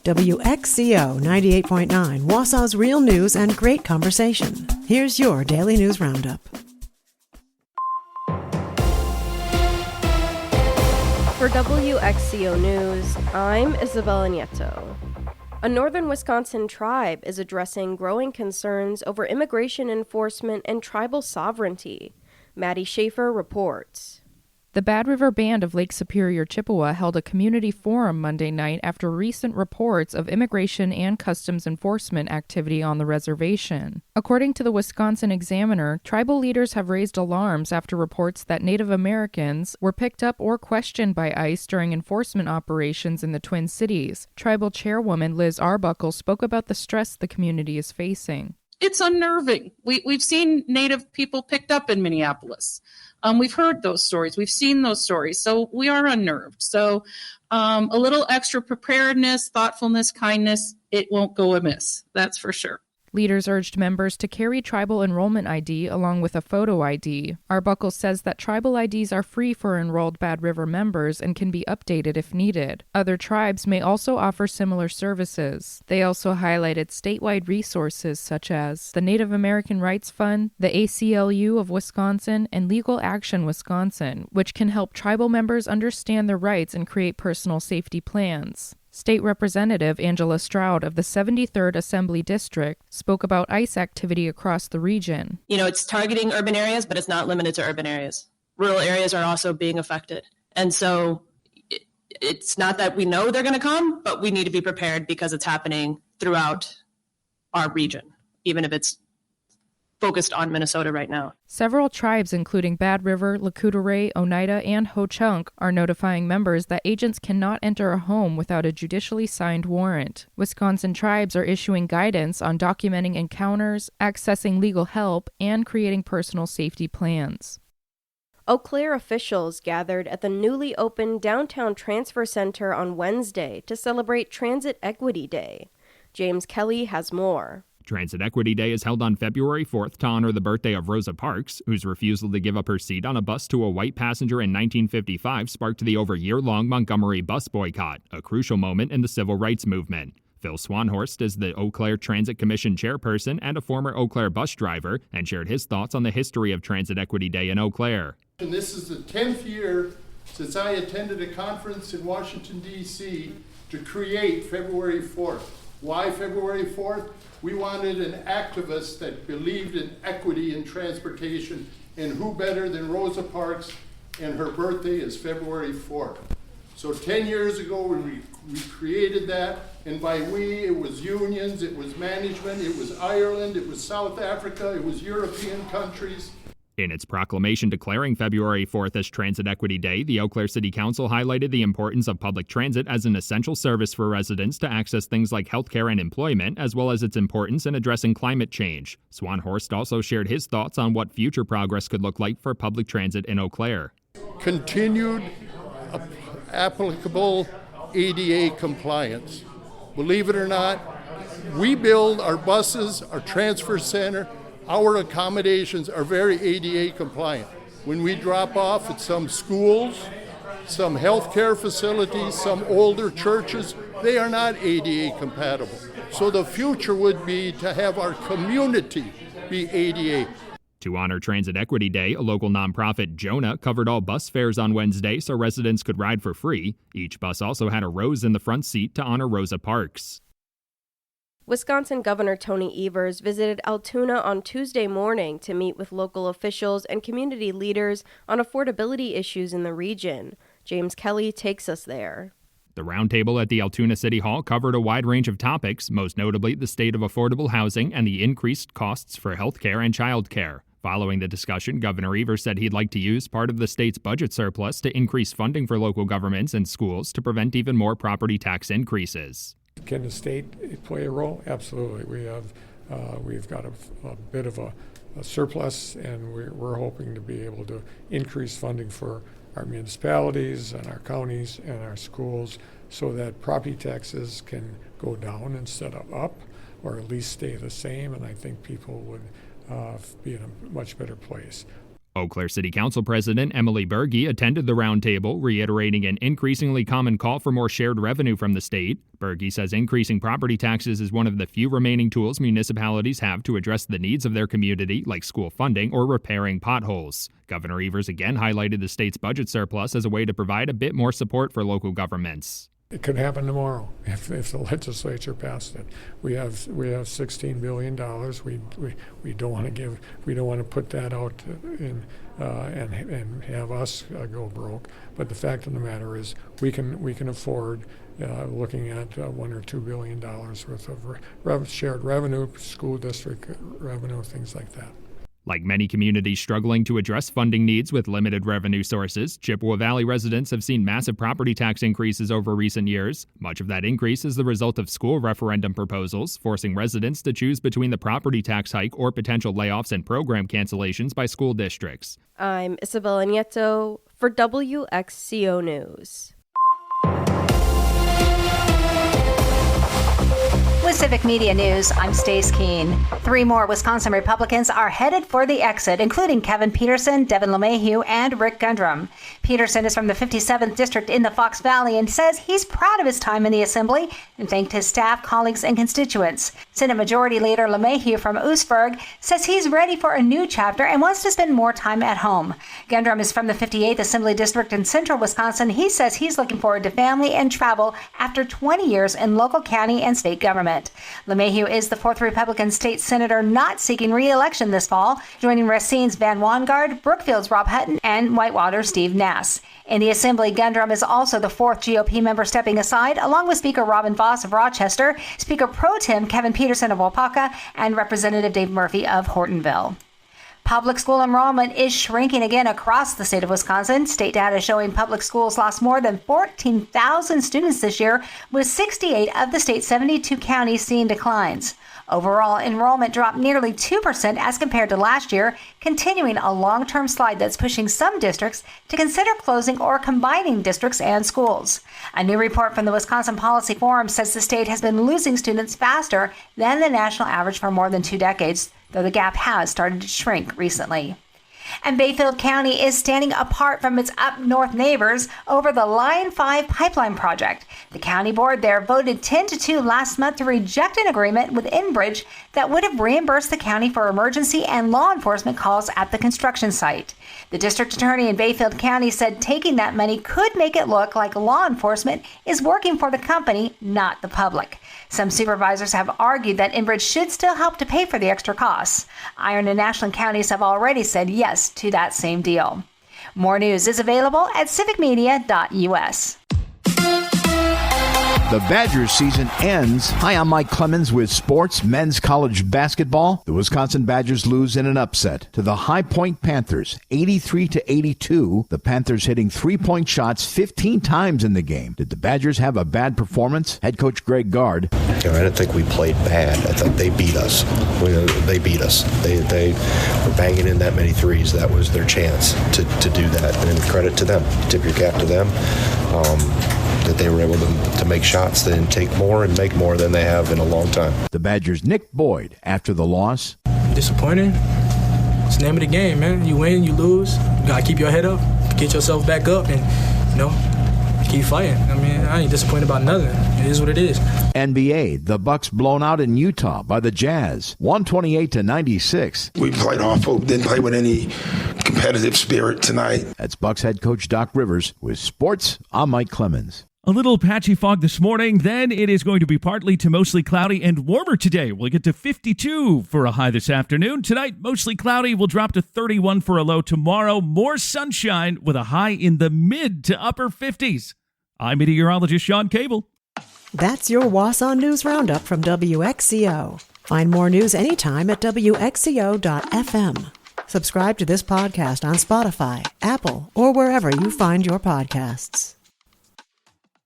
WXCO 98.9, Wausau's real news and great conversation. Here's your Daily News Roundup. For WXCO News, I'm Isabella Nieto. A northern Wisconsin tribe is addressing growing concerns over immigration enforcement and tribal sovereignty. Maddie Schaefer reports. The Bad River Band of Lake Superior, Chippewa held a community forum Monday night after recent reports of immigration and customs enforcement activity on the reservation. According to the Wisconsin Examiner, tribal leaders have raised alarms after reports that Native Americans were picked up or questioned by ICE during enforcement operations in the Twin Cities. Tribal chairwoman Liz Arbuckle spoke about the stress the community is facing. It's unnerving. We've seen Native people picked up in Minneapolis. We've heard those stories. We've seen those stories. So we are unnerved. So a little extra preparedness, thoughtfulness, kindness, it won't go amiss. That's for sure. Leaders urged members to carry tribal enrollment ID along with a photo ID. Arbuckle says that tribal IDs are free for enrolled Bad River members and can be updated if needed. Other tribes may also offer similar services. They also highlighted statewide resources such as the Native American Rights Fund, the ACLU of Wisconsin, and Legal Action Wisconsin, which can help tribal members understand their rights and create personal safety plans. State Representative Angela Stroud of the 73rd Assembly District spoke about ICE activity across the region. It's targeting urban areas, but it's not limited to urban areas. Rural areas are also being affected. And so it's not that we know they're going to come, but we need to be prepared because it's happening throughout our region, even if it's focused on Minnesota right now. Several tribes, including Bad River, Lakota, Oneida, and Ho-Chunk, are notifying members that agents cannot enter a home without a judicially signed warrant. Wisconsin tribes are issuing guidance on documenting encounters, accessing legal help, and creating personal safety plans. Eau Claire officials gathered at the newly opened Downtown Transfer Center on Wednesday to celebrate Transit Equity Day. James Kelly has more. Transit Equity Day is held on February 4th to honor the birthday of Rosa Parks, whose refusal to give up her seat on a bus to a white passenger in 1955 sparked the over year-long Montgomery bus boycott, a crucial moment in the civil rights movement. Phil Swanhorst is the Eau Claire Transit Commission chairperson and a former Eau Claire bus driver, and shared his thoughts on the history of Transit Equity Day in Eau Claire. And this is the 10th year since I attended a conference in Washington, D.C. to create February 4th. Why February 4th? We wanted an activist that believed in equity in transportation, and who better than Rosa Parks, and her birthday is February 4th. So 10 years ago we created that, and by we, it was unions, it was management, it was Ireland, it was South Africa, it was European countries. In its proclamation declaring February 4th as Transit Equity Day, the Eau Claire City Council highlighted the importance of public transit as an essential service for residents to access things like healthcare and employment, as well as its importance in addressing climate change. Swanhorst also shared his thoughts on what future progress could look like for public transit in Eau Claire. Continued applicable ADA compliance. Believe it or not, we build our buses, our transfer center, our accommodations are very ADA compliant. When we drop off at some schools, some healthcare facilities, some older churches, they are not ADA compatible. So the future would be to have our community be ADA. To honor Transit Equity Day, a local nonprofit, Jonah, covered all bus fares on Wednesday so residents could ride for free. Each bus also had a rose in the front seat to honor Rosa Parks. Wisconsin Governor Tony Evers visited Altoona on Tuesday morning to meet with local officials and community leaders on affordability issues in the region. James Kelly takes us there. The roundtable at the Altoona City Hall covered a wide range of topics, most notably the state of affordable housing and the increased costs for health care and child care. Following the discussion, Governor Evers said he'd like to use part of the state's budget surplus to increase funding for local governments and schools to prevent even more property tax increases. Can the state play a role? Absolutely. We've got a bit of a surplus, and we're hoping to be able to increase funding for our municipalities and our counties and our schools so that property taxes can go down instead of up, or at least stay the same, and I think people would be in a much better place. Eau Claire City Council President Emily Berge attended the roundtable, reiterating an increasingly common call for more shared revenue from the state. Berge says increasing property taxes is one of the few remaining tools municipalities have to address the needs of their community, like school funding or repairing potholes. Governor Evers again highlighted the state's budget surplus as a way to provide a bit more support for local governments. It could happen tomorrow if the legislature passed it. We have $16 billion. We don't want to put that out in and have us go broke. But the fact of the matter is, we can afford looking at $1 or $2 billion worth of shared revenue, school district revenue, things like that. Like many communities struggling to address funding needs with limited revenue sources, Chippewa Valley residents have seen massive property tax increases over recent years. Much of that increase is the result of school referendum proposals, forcing residents to choose between the property tax hike or potential layoffs and program cancellations by school districts. I'm Isabella Nieto for WXCO News. With Civic Media News, I'm Stace Keene. 3 more Wisconsin Republicans are headed for the exit, including Kevin Peterson, Devin LeMahieu, and Rick Gundrum. Peterson is from the 57th District in the Fox Valley and says he's proud of his time in the Assembly and thanked his staff, colleagues, and constituents. Senate Majority Leader LeMahieu from Oostburg says he's ready for a new chapter and wants to spend more time at home. Gundrum is from the 58th Assembly District in central Wisconsin. He says he's looking forward to family and travel after 20 years in local, county, and state government. LeMahieu is the 4th Republican state senator not seeking re-election this fall, joining Racine's Van Wangard, Brookfield's Rob Hutton, and Whitewater's Steve Nass. In the Assembly, Gundrum is also the 4th GOP member stepping aside, along with Speaker Robin Voss of Rochester, Speaker Pro Tem Kevin Peterson of Waupaca, and Representative Dave Murphy of Hortonville. Public school enrollment is shrinking again across the state of Wisconsin. State data showing public schools lost more than 14,000 students this year, with 68 of the state's 72 counties seeing declines. Overall, enrollment dropped nearly 2% as compared to last year, continuing a long-term slide that's pushing some districts to consider closing or combining districts and schools. A new report from the Wisconsin Policy Forum says the state has been losing students faster than the national average for more than 2 decades, though the gap has started to shrink recently. And Bayfield County is standing apart from its up north neighbors over the Line 5 pipeline project. The county board there voted 10-2 last month to reject an agreement with Enbridge that would have reimbursed the county for emergency and law enforcement calls at the construction site. The district attorney in Bayfield County said taking that money could make it look like law enforcement is working for the company, not the public. Some supervisors have argued that Enbridge should still help to pay for the extra costs. Iron and Ashland counties have already said yes to that same deal. More news is available at civicmedia.us. The Badgers season ends. Hi, I'm Mike Clemens with sports men's college basketball. The Wisconsin Badgers lose in an upset to the High Point Panthers, 83-82. The Panthers hitting 3-point shots 15 times in the game. Did the Badgers have a bad performance? Head coach Greg Gard. I didn't think we played bad. I thought they beat us. They beat us. They were banging in that many threes. That was their chance to do that. And credit to them. Tip your cap to them. That they were able to make shots and take more and make more than they have in a long time. The Badgers' Nick Boyd after the loss. Disappointing. It's the name of the game, man. You win, you lose. You got to keep your head up, get yourself back up, and, keep fighting. I mean, I ain't disappointed about nothing. It is what it is. NBA, the Bucks blown out in Utah by the Jazz, 128-96. We played awful. Didn't play with any competitive spirit tonight. That's Bucks head coach Doc Rivers. With sports, I'm Mike Clemens. A little patchy fog this morning, then it is going to be partly to mostly cloudy and warmer today. We'll get to 52 for a high this afternoon. Tonight, mostly cloudy. We'll drop to 31 for a low tomorrow. More sunshine with a high in the mid to upper 50s. I'm meteorologist Sean Cable. That's your Wausau News Roundup from WXCO. Find more news anytime at WXCO.FM. Subscribe to this podcast on Spotify, Apple, or wherever you find your podcasts.